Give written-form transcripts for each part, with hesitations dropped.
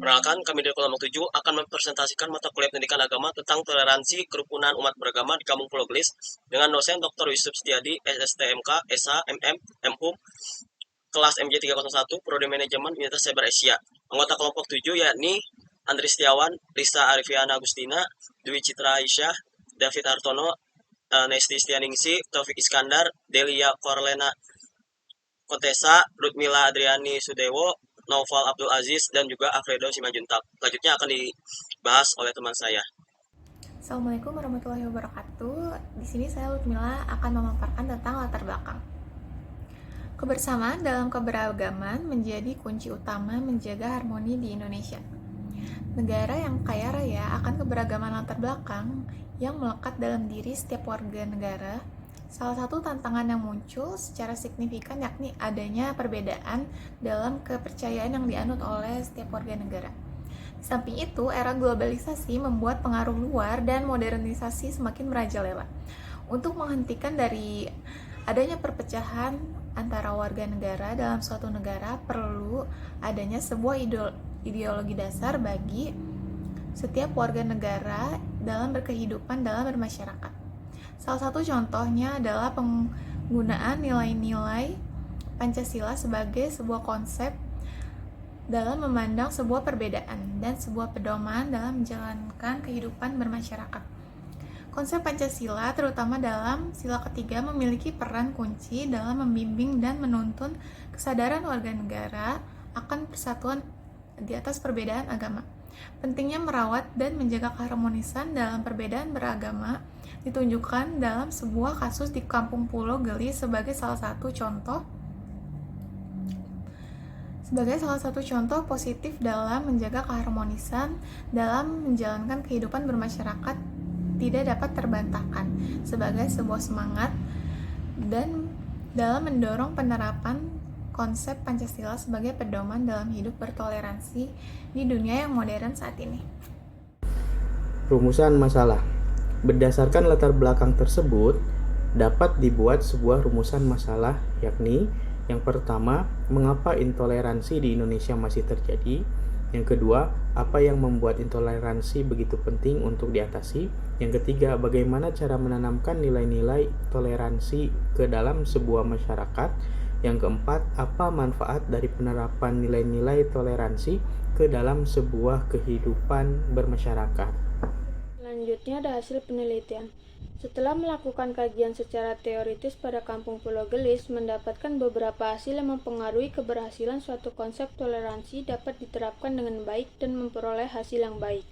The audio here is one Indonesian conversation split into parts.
Perkenalkan, kami dari kelompok 7 akan mempresentasikan mata kuliah pendidikan agama tentang toleransi kerukunan umat beragama di Kampung Pulau Gelis dengan dosen Dr. Yusuf Setiadi, SSTMK, SA, MM, MHUM, kelas MJ 301, Prodi Manajemen Universitas Cyber Asia. Anggota kelompok 7 yakni Andri Setiawan, Risa Arifiana Agustina, Dwi Citra Aisyah, David Hartono, Nesti Stianingsi, Taufik Iskandar, Delia Korlena Kontesa, Ludmila Adriani Sudewo, Naufal Abdul Aziz, dan juga Alfredo Simanjuntak. Selanjutnya akan dibahas oleh teman saya. Assalamualaikum warahmatullahi wabarakatuh. Di sini saya Ludmila akan memaparkan tentang latar belakang. Kebersamaan dalam keberagaman menjadi kunci utama menjaga harmoni di Indonesia. Negara yang kaya raya akan keberagaman latar belakang yang melekat dalam diri setiap warga negara. Salah satu tantangan yang muncul secara signifikan yakni adanya perbedaan dalam kepercayaan yang dianut oleh setiap warga negara. Di samping itu, era globalisasi membuat pengaruh luar dan modernisasi semakin merajalela. Untuk menghentikan dari adanya perpecahan antara warga negara dalam suatu negara, perlu adanya sebuah ideologi dasar bagi setiap warga negara dalam berkehidupan dalam bermasyarakat. Salah satu contohnya adalah penggunaan nilai-nilai Pancasila sebagai sebuah konsep dalam memandang sebuah perbedaan dan sebuah pedoman dalam menjalankan kehidupan bermasyarakat. Konsep Pancasila, terutama dalam sila ketiga, memiliki peran kunci dalam membimbing dan menuntun kesadaran warga negara akan persatuan di atas perbedaan agama. Pentingnya merawat dan menjaga keharmonisan dalam perbedaan beragama ditunjukkan dalam sebuah kasus di Kampung Pulau Gelis sebagai salah satu contoh positif dalam menjaga keharmonisan dalam menjalankan kehidupan bermasyarakat tidak dapat terbantahkan sebagai sebuah semangat dan dalam mendorong penerapan konsep Pancasila sebagai pedoman dalam hidup bertoleransi di dunia yang modern saat ini. Rumusan masalah. Berdasarkan latar belakang tersebut, dapat dibuat sebuah rumusan masalah, yakni yang pertama, mengapa intoleransi di Indonesia masih terjadi? Yang kedua, apa yang membuat intoleransi begitu penting untuk diatasi? Yang ketiga, bagaimana cara menanamkan nilai-nilai toleransi ke dalam sebuah masyarakat? Yang keempat, apa manfaat dari penerapan nilai-nilai toleransi ke dalam sebuah kehidupan bermasyarakat? Selanjutnya ada hasil penelitian. Setelah melakukan kajian secara teoritis pada Kampung Pulau Gelis, mendapatkan beberapa hasil yang mempengaruhi keberhasilan suatu konsep toleransi dapat diterapkan dengan baik dan memperoleh hasil yang baik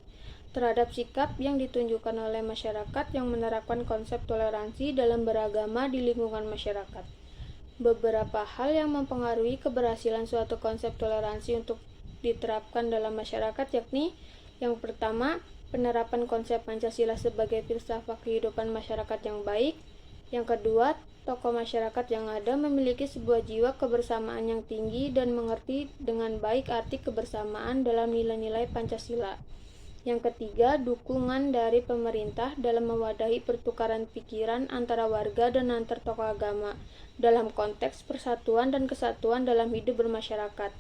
terhadap sikap yang ditunjukkan oleh masyarakat yang menerapkan konsep toleransi dalam beragama di lingkungan masyarakat. Beberapa hal yang mempengaruhi keberhasilan suatu konsep toleransi untuk diterapkan dalam masyarakat yakni yang pertama, penerapan konsep Pancasila sebagai filsafat kehidupan masyarakat yang baik. Yang kedua, tokoh masyarakat yang ada memiliki sebuah jiwa kebersamaan yang tinggi dan mengerti dengan baik arti kebersamaan dalam nilai-nilai Pancasila. Yang ketiga, dukungan dari pemerintah dalam mewadahi pertukaran pikiran antara warga dan antar tokoh agama dalam konteks persatuan dan kesatuan dalam hidup bermasyarakat.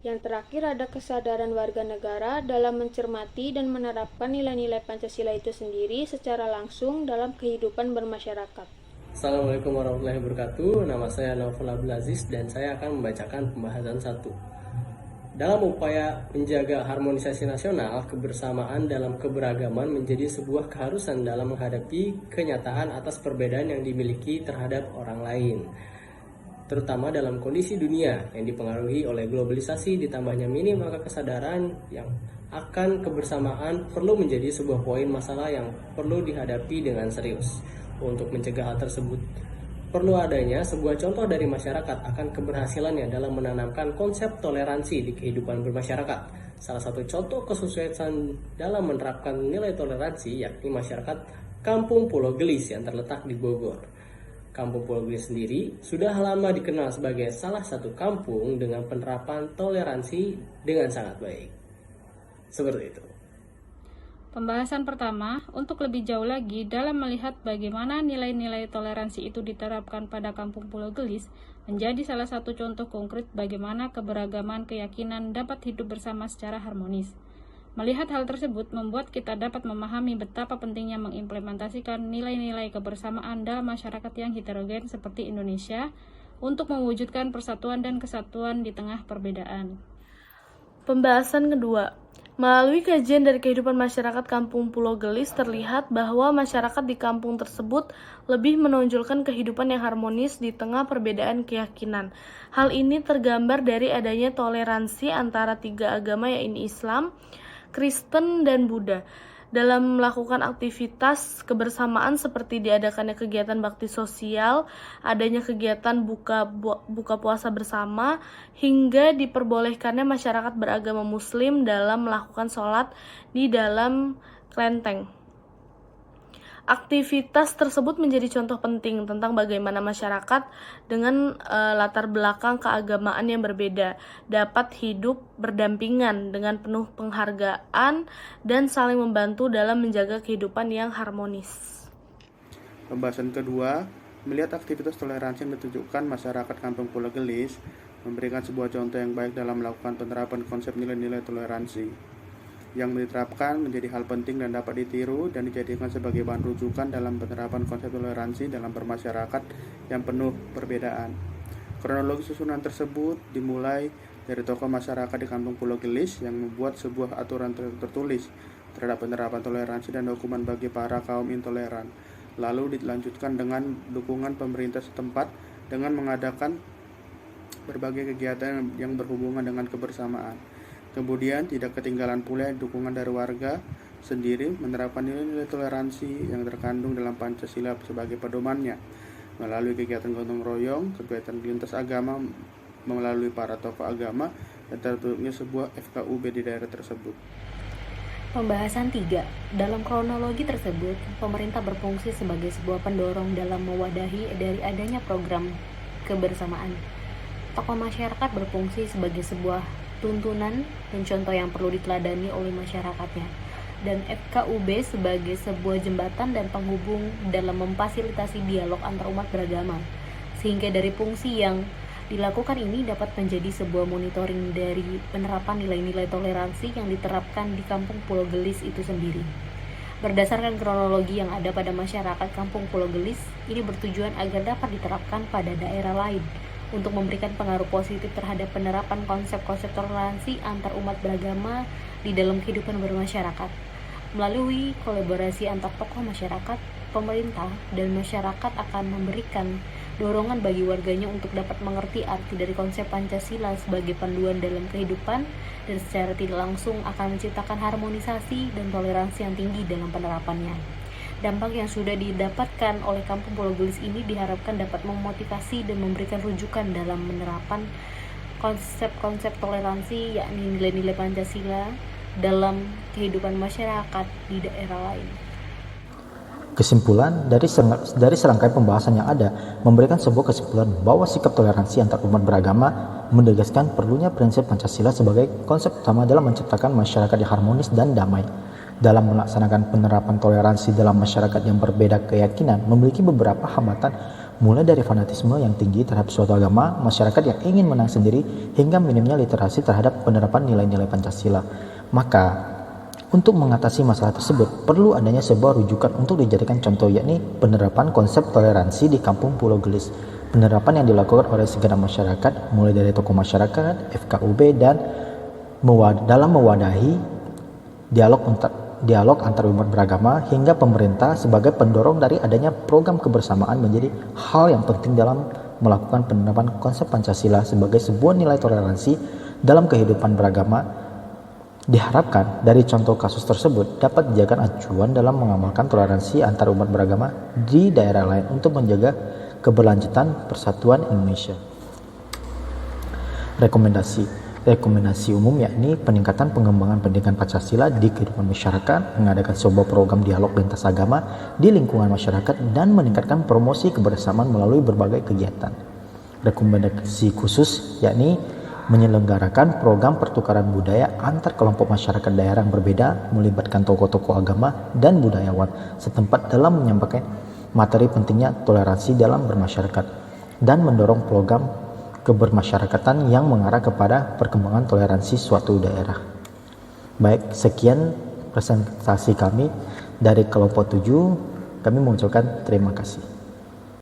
Yang terakhir ada kesadaran warga negara dalam mencermati dan menerapkan nilai-nilai Pancasila itu sendiri secara langsung dalam kehidupan bermasyarakat. Assalamualaikum warahmatullahi wabarakatuh. Nama saya Naufal Abdul Aziz dan saya akan membacakan pembahasan 1. Dalam upaya menjaga harmonisasi nasional, kebersamaan dalam keberagaman menjadi sebuah keharusan dalam menghadapi kenyataan atas perbedaan yang dimiliki terhadap orang lain, terutama dalam kondisi dunia yang dipengaruhi oleh globalisasi ditambahnya minim angka kesadaran yang akan kebersamaan perlu menjadi sebuah poin masalah yang perlu dihadapi dengan serius. Untuk mencegah hal tersebut, perlu adanya sebuah contoh dari masyarakat akan keberhasilannya dalam menanamkan konsep toleransi di kehidupan bermasyarakat. Salah satu contoh kesuksesan dalam menerapkan nilai toleransi yakni masyarakat Kampung Pulau Gelis yang terletak di Bogor. Kampung Pulau Gelis sendiri sudah lama dikenal sebagai salah satu kampung dengan penerapan toleransi dengan sangat baik. Seperti itu. Pembahasan pertama, untuk lebih jauh lagi dalam melihat bagaimana nilai-nilai toleransi itu diterapkan pada Kampung Pulau Gelis, menjadi salah satu contoh konkret bagaimana keberagaman keyakinan dapat hidup bersama secara harmonis. Melihat hal tersebut membuat kita dapat memahami betapa pentingnya mengimplementasikan nilai-nilai kebersamaan dalam masyarakat yang heterogen seperti Indonesia untuk mewujudkan persatuan dan kesatuan di tengah perbedaan. Pembahasan kedua. Melalui kajian dari kehidupan masyarakat Kampung Pulau Gelis terlihat bahwa masyarakat di kampung tersebut lebih menonjolkan kehidupan yang harmonis di tengah perbedaan keyakinan. Hal ini tergambar dari adanya toleransi antara 3 agama yaitu Islam, Kristen, dan Buddha dalam melakukan aktivitas kebersamaan seperti diadakannya kegiatan bakti sosial, adanya kegiatan buka puasa bersama, hingga diperbolehkannya masyarakat beragama Muslim dalam melakukan sholat di dalam kelenteng. Aktivitas tersebut menjadi contoh penting tentang bagaimana masyarakat dengan latar belakang keagamaan yang berbeda dapat hidup berdampingan dengan penuh penghargaan dan saling membantu dalam menjaga kehidupan yang harmonis. Pembahasan kedua, melihat aktivitas toleransi yang ditunjukkan masyarakat Kampung Pulau Gelis memberikan sebuah contoh yang baik dalam melakukan penerapan konsep nilai-nilai toleransi yang diterapkan menjadi hal penting dan dapat ditiru dan dijadikan sebagai bahan rujukan dalam penerapan konsep toleransi dalam bermasyarakat yang penuh perbedaan. Kronologi susunan tersebut dimulai dari tokoh masyarakat di Kampung Pulau Gelis yang membuat sebuah aturan tertulis terhadap penerapan toleransi dan hukuman bagi para kaum intoleran. Lalu dilanjutkan dengan dukungan pemerintah setempat dengan mengadakan berbagai kegiatan yang berhubungan dengan kebersamaan. Kemudian tidak ketinggalan pula dukungan dari warga sendiri menerapkan nilai-nilai toleransi yang terkandung dalam Pancasila sebagai pedomannya melalui kegiatan gotong royong, kegiatan lintas agama melalui para tokoh agama dan terbentuknya sebuah FKUB di daerah tersebut. Pembahasan 3. Dalam kronologi tersebut, pemerintah berfungsi sebagai sebuah pendorong dalam mewadahi dari adanya program kebersamaan. Tokoh masyarakat berfungsi sebagai sebuah tuntunan dan contoh yang perlu diteladani oleh masyarakatnya, dan FKUB sebagai sebuah jembatan dan penghubung dalam memfasilitasi dialog antar umat beragama, sehingga dari fungsi yang dilakukan ini dapat menjadi sebuah monitoring dari penerapan nilai-nilai toleransi yang diterapkan di Kampung Pulau Gelis itu sendiri. Berdasarkan kronologi yang ada pada masyarakat Kampung Pulau Gelis, ini bertujuan agar dapat diterapkan pada daerah lain untuk memberikan pengaruh positif terhadap penerapan konsep-konsep toleransi antar umat beragama di dalam kehidupan bermasyarakat. Melalui kolaborasi antar tokoh masyarakat, pemerintah, dan masyarakat akan memberikan dorongan bagi warganya untuk dapat mengerti arti dari konsep Pancasila sebagai panduan dalam kehidupan dan secara tidak langsung akan menciptakan harmonisasi dan toleransi yang tinggi dalam penerapannya. Dampak yang sudah didapatkan oleh Kampung Pulau Gelis ini diharapkan dapat memotivasi dan memberikan rujukan dalam penerapan konsep-konsep toleransi, yakni nilai-nilai Pancasila dalam kehidupan masyarakat di daerah lain. Kesimpulan dari serangkaian pembahasan yang ada memberikan sebuah kesimpulan bahwa sikap toleransi antar umat beragama menegaskan perlunya prinsip Pancasila sebagai konsep utama dalam menciptakan masyarakat yang harmonis dan damai. Dalam melaksanakan penerapan toleransi dalam masyarakat yang berbeda keyakinan memiliki beberapa hambatan, mulai dari fanatisme yang tinggi terhadap suatu agama, masyarakat yang ingin menang sendiri, hingga minimnya literasi terhadap penerapan nilai-nilai Pancasila. Maka, untuk mengatasi masalah tersebut, perlu adanya sebuah rujukan untuk dijadikan contoh, yakni penerapan konsep toleransi di Kampung Pulau Gelis. Penerapan yang dilakukan oleh segenap masyarakat, mulai dari tokoh masyarakat, FKUB, dan dalam mewadahi dialog antar umat beragama hingga pemerintah sebagai pendorong dari adanya program kebersamaan menjadi hal yang penting dalam melakukan penerapan konsep Pancasila sebagai sebuah nilai toleransi dalam kehidupan beragama. Diharapkan dari contoh kasus tersebut dapat dijadikan acuan dalam mengamalkan toleransi antar umat beragama di daerah lain untuk menjaga keberlanjutan persatuan Indonesia. Rekomendasi umum yakni peningkatan pengembangan pendidikan Pancasila di kehidupan masyarakat, mengadakan sebuah program dialog lintas agama di lingkungan masyarakat, dan meningkatkan promosi kebersamaan melalui berbagai kegiatan. Rekomendasi khusus yakni menyelenggarakan program pertukaran budaya antar kelompok masyarakat daerah yang berbeda, melibatkan tokoh-tokoh agama dan budayawan setempat dalam menyampaikan materi pentingnya toleransi dalam bermasyarakat. dan mendorong program kebermasyarakatan yang mengarah kepada perkembangan toleransi suatu daerah. Baik, sekian presentasi kami dari kelompok 7. Kami mengucapkan terima kasih.